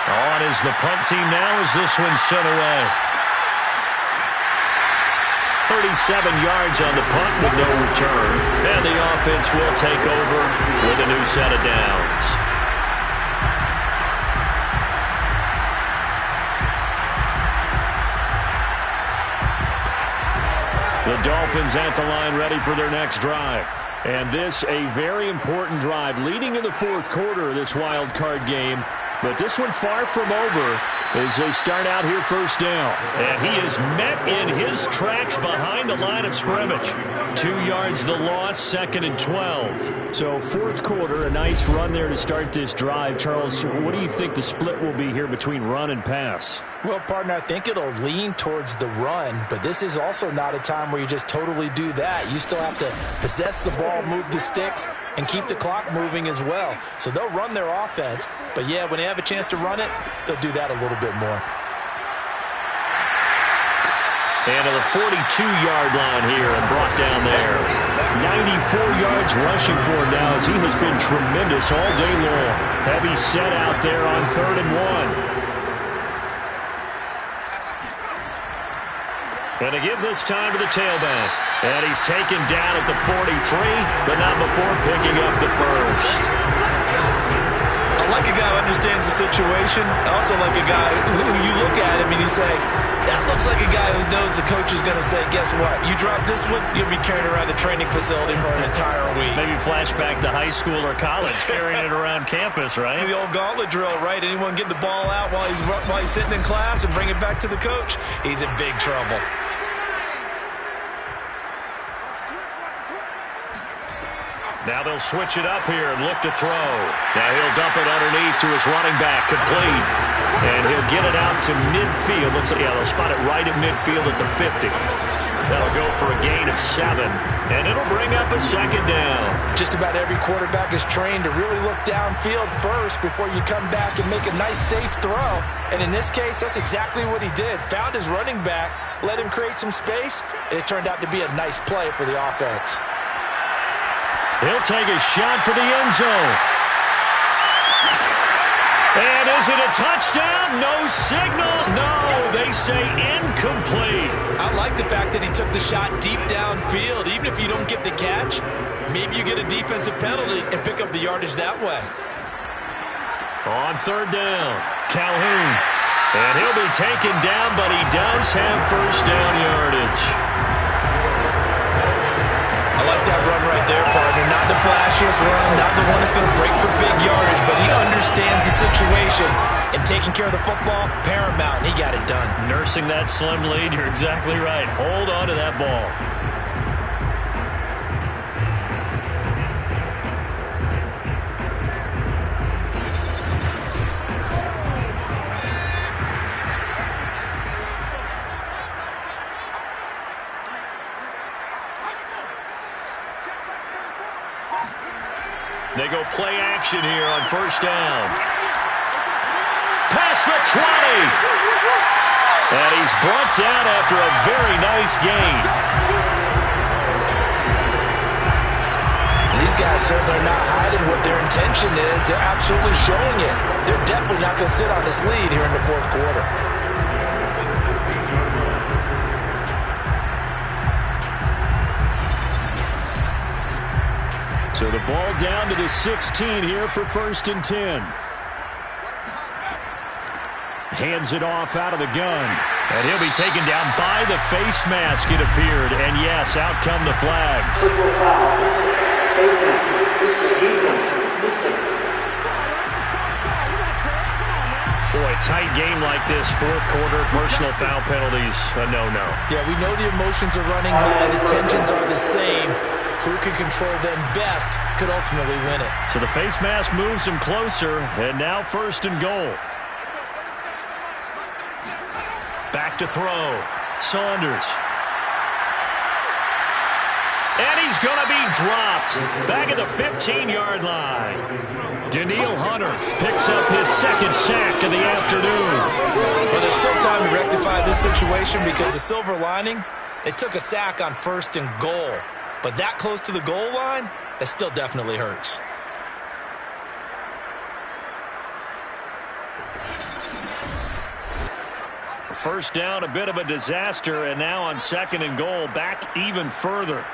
On is the punt team now as this one's sent away. 37 yards on the punt with no return. And the offense will take over with a new set of downs. The Dolphins at the line ready for their next drive. And this a very important drive leading in the fourth quarter of this wild card game. But this one far from over as they start out here first down. And he is met in his tracks behind the line of scrimmage. 2 yards the loss, 2nd and 12. So fourth quarter, a nice run there to start this drive. Charles, what do you think the split will be here between run and pass? Well, partner, I think it'll lean towards the run, but this is also not a time where you just totally do that. You still have to possess the ball, move the sticks, and keep the clock moving as well. So they'll run their offense, but yeah, when they have a chance to run it, they'll do that a little bit more. And to the 42-yard line here and brought down there. 94 yards rushing for him now as he has been tremendous all day long. Heavy set out there on 3rd and 1. And to give this time to the tailback. And he's taken down at the 43, but not before picking up the first. I like a guy who understands the situation. I also like a guy who you look at him and you say, that looks like a guy who knows the coach is going to say, guess what? You drop this one, you'll be carrying around the training facility for an entire week. Maybe flashback to high school or college, carrying it around campus, right? The old gauntlet drill, right? Anyone get the ball out while he's sitting in class and bring it back to the coach? He's in big trouble. Now they'll switch it up here and look to throw. Now he'll dump it underneath to his running back, complete. And he'll get it out to midfield. They'll spot it right at midfield at the 50. That'll go for a gain of 7. And it'll bring up a second down. Just about every quarterback is trained to really look downfield first before you come back and make a nice, safe throw. And in this case, that's exactly what he did. Found his running back, let him create some space, and it turned out to be a nice play for the offense. He'll take a shot for the end zone. And is it a touchdown? No signal. No, they say incomplete. I like the fact that he took the shot deep downfield. Even if you don't get the catch, maybe you get a defensive penalty and pick up the yardage that way. On third down, Calhoun. And he'll be taken down, but he does have first down yardage. I like that run right there, partner. Not the flashiest run, not the one that's going to break for big yardage, but he understands the situation, and taking care of the football, paramount, and he got it done. Nursing that slim lead, you're exactly right. Hold on to that ball. They go play action here on first down. Past the 20. And he's brought down after a very nice gain. These guys certainly are not hiding what their intention is. They're absolutely showing it. They're definitely not going to sit on this lead here in the fourth quarter. So the ball down to the 16 here for 1st and 10. Hands it off out of the gun. And he'll be taken down by the face mask, it appeared. And yes, out come the flags. Boy, tight game like this, fourth quarter, personal foul penalties, a no-no. Yeah, we know the emotions are running high, the tensions are the same. Who can control them best could ultimately win it. So the face mask moves him closer, and now 1st and goal. Back to throw. Saunders. And he's going to be dropped. Back at the 15-yard line. Danielle Hunter picks up his 2nd sack of the afternoon. Well, there's still time to rectify this situation because the silver lining, they took a sack on 1st and goal. But that close to the goal line, that still definitely hurts. First down, a bit of a disaster, and now on 2nd and goal, back even further.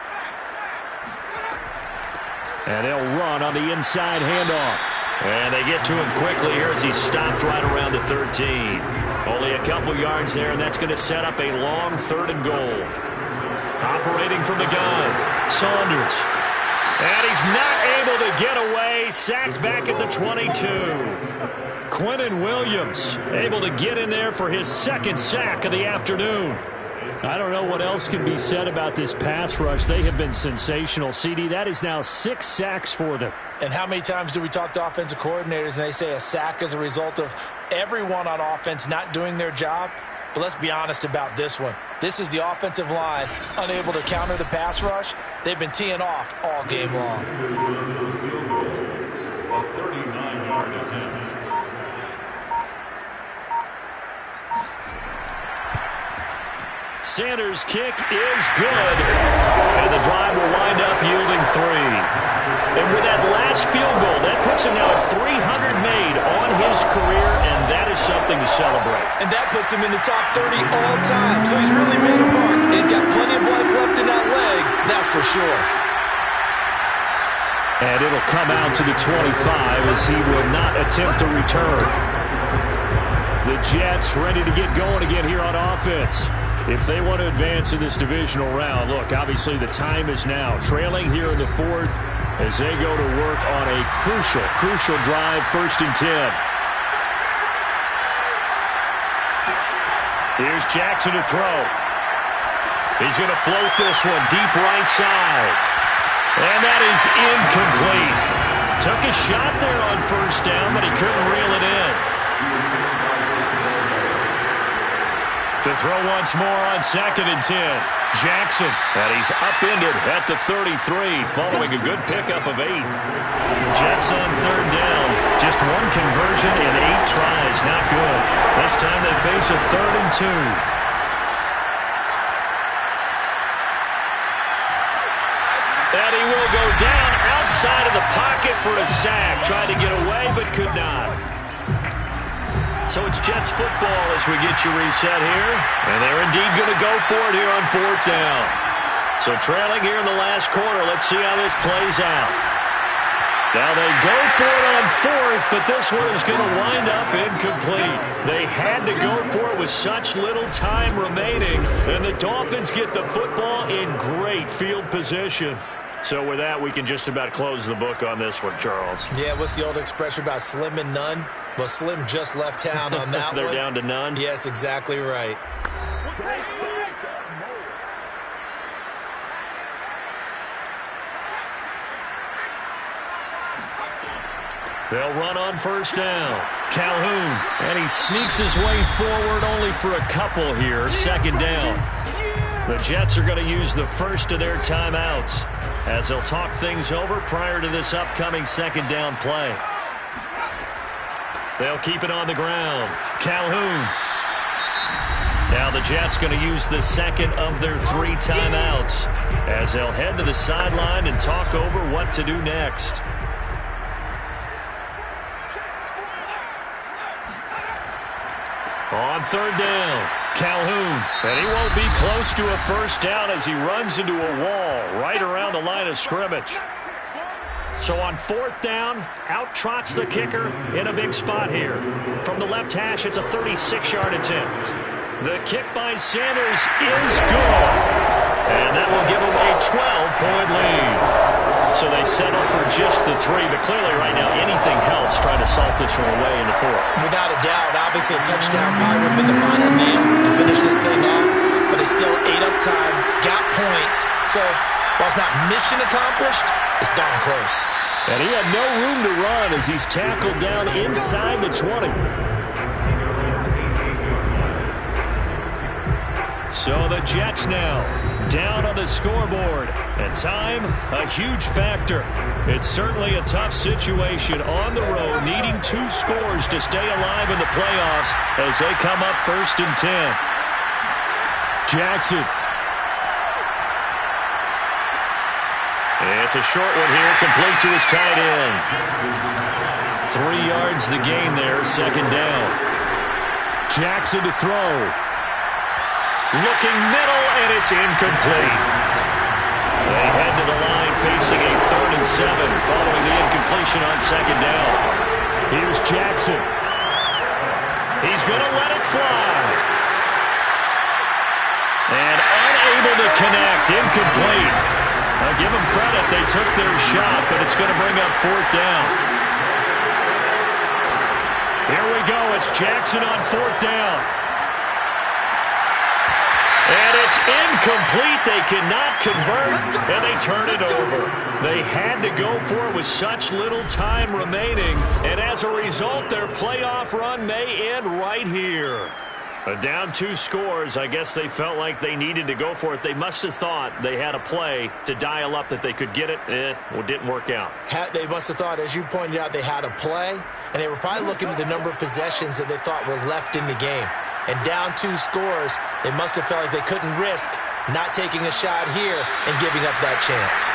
And they'll run on the inside handoff. And they get to him quickly here as he's stopped right around the 13. Only a couple yards there, and that's going to set up a long 3rd and goal. Operating from the gun, Saunders. And he's not able to get away. Sacked back at the 22. Quinnen Williams able to get in there for his 2nd sack of the afternoon. I don't know what else can be said about this pass rush. They have been sensational, CD. That is now 6 sacks for them. And how many times do we talk to offensive coordinators and they say a sack is a result of everyone on offense not doing their job? But let's be honest about this one. This is the offensive line unable to counter the pass rush. They've been teeing off all game long. A 39-yard attempt. Sanders' kick is good. And the drive will wind up yielding 3. And with that last field goal, that puts him now at 300 made on his career, and that is something to celebrate. And that puts him in the top 30 all time. So he's really made a mark. And he's got plenty of life left in that leg, that's for sure. And it'll come out to the 25 as he will not attempt to return. The Jets ready to get going again here on offense. If they want to advance in this divisional round, look, obviously the time is now. Trailing here in the 4th as they go to work on a crucial drive, 1st and 10. Here's Jackson to throw. He's going to float this one deep right side. And that is incomplete. Took a shot there on first down, but he couldn't reel it in. To throw once more on 2nd and 10. Jackson, and he's upended at the 33, following a good pickup of 8. Jets on 3rd down. Just one conversion in 8 tries. Not good. This time they face a 3rd and 2. And he will go down outside of the pocket for a sack. Tried to get away, but could not. So it's Jets football as we get you reset here. And they're indeed going to go for it here on 4th down. So trailing here in the last quarter. Let's see how this plays out. Now they go for it on 4th, but this one is going to wind up incomplete. They had to go for it with such little time remaining. And the Dolphins get the football in great field position. So with that, we can just about close the book on this one, Charles. Yeah, what's the old expression about slim and none? Well, Slim just left town on that They're one. down to none? Yes, exactly right. They'll run on 1st down. Calhoun, and he sneaks his way forward only for a couple here. 2nd down. The Jets are going to use the first of their timeouts as they'll talk things over prior to this upcoming 2nd down play. They'll keep it on the ground. Calhoun. Now the Jets going to use the 2nd of their 3 timeouts as they'll head to the sideline and talk over what to do next. On 3rd down, Calhoun. And he won't be close to a first down as he runs into a wall right around the line of scrimmage. So on 4th down, out trots the kicker in a big spot here. From the left hash, it's a 36-yard attempt. The kick by Sanders is good. And that will give them a 12-point lead. So they settle for just the 3, but clearly right now anything helps trying to salt this one away in the 4th. Without a doubt, obviously a touchdown probably would have been the final nail to finish this thing off, but they still ate up time, got points. So while it's not mission accomplished, it's darn close. And he had no room to run as he's tackled down inside the 20. So the Jets now down on the scoreboard. And time, a huge factor. It's certainly a tough situation on the road, needing 2 scores to stay alive in the playoffs as they come up 1st and 10. Jackson. It's a short one here, complete to his tight end. 3 yards the gain there, 2nd down. Jackson to throw. Looking middle, and it's incomplete. They head to the line facing a 3rd and 7 following the incompletion on 2nd down. Here's Jackson. He's going to let it fly. And unable to connect, incomplete. I'll give them credit, they took their shot, but it's going to bring up 4th down. Here we go, it's Jackson on 4th down. And it's incomplete. They cannot convert, and they turn it over. They had to go for it with such little time remaining, and as a result, their playoff run may end right here. Down 2 scores, I guess they felt like they needed to go for it. They must have thought they had a play to dial up that they could get it. Well, it didn't work out. They must have thought, as you pointed out, they had a play, and they were probably looking at the number of possessions that they thought were left in the game. And down 2 scores, they must have felt like they couldn't risk not taking a shot here and giving up that chance.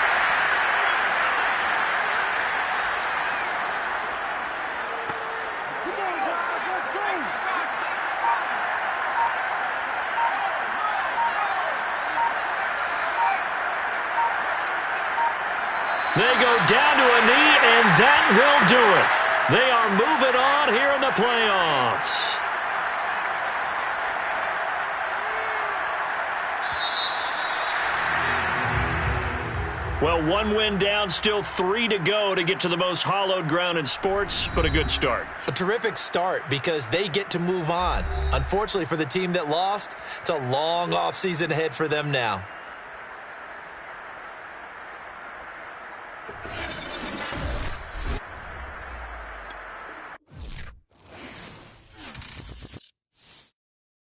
They go down to a knee, and that will do it. They are moving on here in the playoffs. Well, 1 win down, still 3 to go to get to the most hallowed ground in sports, but a good start. A terrific start because they get to move on. Unfortunately for the team that lost, it's a long offseason ahead for them now.